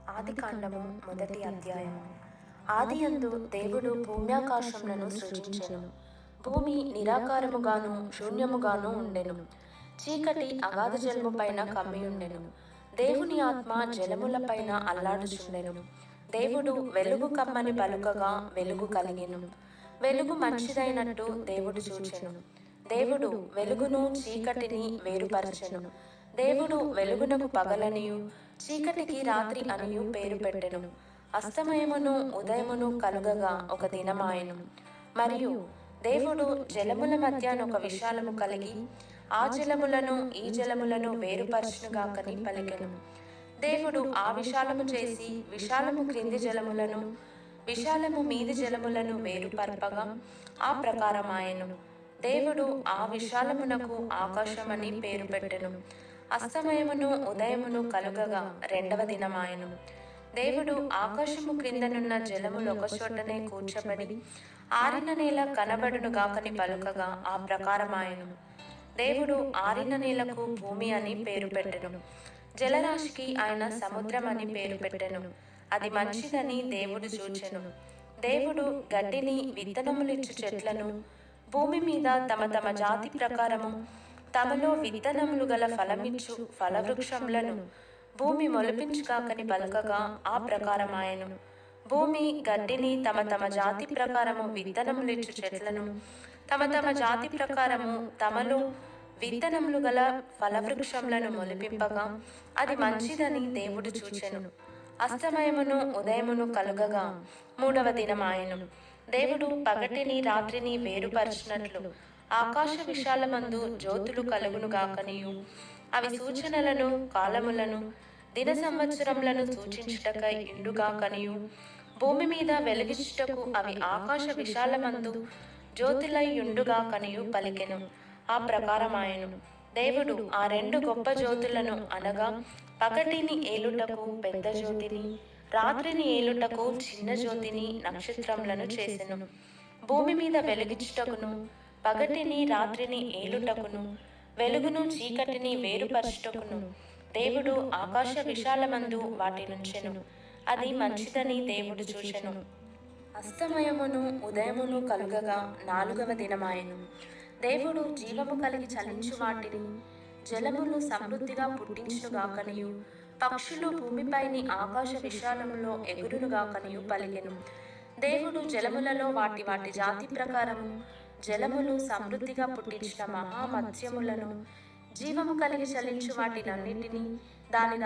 ఆదికాండము మొదటి అధ్యాయము. ఆదియందు దేవుడు భూమ్యాకాశములను సృజించెను. భూమి నిరాకారముగాను శూన్యముగాను ఉండెను. చీకటి అగాధ జలము పైన కమ్మియుండెను. దేవుని ఆత్మ జలములపైన అల్లాడుచుండెను. దేవుడు వెలుగు కమ్మని పలుకగా వెలుగు కలిగెను. వెలుగు మంచిదైనట్టు దేవుడు చూచెను. దేవుడు వెలుగును చీకటిని వేరుపరచెను. దేవుడు వెలుగునకు పగలనియు చీకటికి రాత్రి అనియు పేరు పెట్టెను. అస్తమయమును ఉదయమును కలుగగా ఒక దినమాయెను. మరియు దేవుడు జలముల మధ్యనొక విశాలము కలిగి ఆ జలములను ఈ జలములను వేరుపరచునుగాకని పలికెను. దేవుడు ఆ విశాలము చేసి విశాలము క్రింది జలములను విశాలము మీది జలములను వేరుపరపగా ఆ ప్రకారమాయెను. దేవుడు ఆ విశాలమునకు ఆకాశమని పేరు పెట్టెను. అస్తమయమును ఉదయమును కలుగగా రెండవ దినమాయెను. దేవుడు ఆకాశము క్రిందనున్న జలములు ఒక చోటనే కూర్చబడి ఆరిన నేల కనబడునుగాకని పలుకగా ఆ ప్రకారమాయెను. దేవుడు ఆరిన నేలకు భూమి అని పేరు పెట్టెను. జలరాశికి ఆయన సముద్రం అని పేరు పెట్టెను. అది మంచిదని దేవుడు చూచెను. దేవుడు గడ్డిని విత్తనములిచ్చు చెట్లను భూమి మీద తమ తమ జాతి ప్రకారము తమలో విత్తనములు గల ఫలమిచ్చు ఫలవృక్షములను భూమి మొలిపించుగాకని పలకగా ఆ ప్రకారమాయెను. భూమి గడ్డిని తమ తమ జాతి ప్రకారము విత్తనములిచ్చు చెట్లను తమ తమ జాతి ప్రకారము తమలో విత్తనములు గల ఫలవృక్షములను మొలిపింపగా అది మంచిదని దేవుడు చూచెను. అస్తమయమును ఉదయమును కలుగగా మూడవ దినమాయెను. దేవుడు పగటిని రాత్రిని వేరుపరచినట్లు ఆకాశ విశాలమందు జ్యోతులు కలుగునుగాకనియు అవి సూచనలను కాలములను దిన సంవత్సరములను సూచించుటకై ఇండుగాకనియు భూమి మీద వెలిగించుటకు అవి ఆకాశ విశాలమందు జ్యోతులై యుండుగాకనియు పలికెను. ఆ ప్రకారమాయెను. దేవుడు ఆ రెండు గొప్ప జ్యోతులను అనగా పగటిని ఏలుటకు పెద్ద జ్యోతిని రాత్రిని ఏలుటకు చిన్న జ్యోతిని నక్షత్రములను చేసెను. భూమి మీద వెలిగించుటకును పగటిని రాత్రిని ఏలుటకును వెలుగును చీకటిని వేరుపరచుటకును దేవుడు ఆకాశ విశాలమందు వాటి నుంచెను. అది మంచిదని దేవుడు చూచెను. అస్తమయమును ఉదయమును కలుగగా నాలుగవ దినమాయెను. దేవుడు జీవము కలిగి చలించు వాటిని జలములు సమృద్ధిగా పుట్టించునుగాకనియు పక్షులు భూమిపైని ఆకాశ విశాలములో ఎగురునుగాకనియు పలికెను. దేవుడు జలములలో వాటి వాటి జాతి ప్రకారము జలములు సమృద్ధిగా పుట్టించిన మహామత్స్యములను జీవము కలిగి చలించు వాటినన్నిటినీ దాని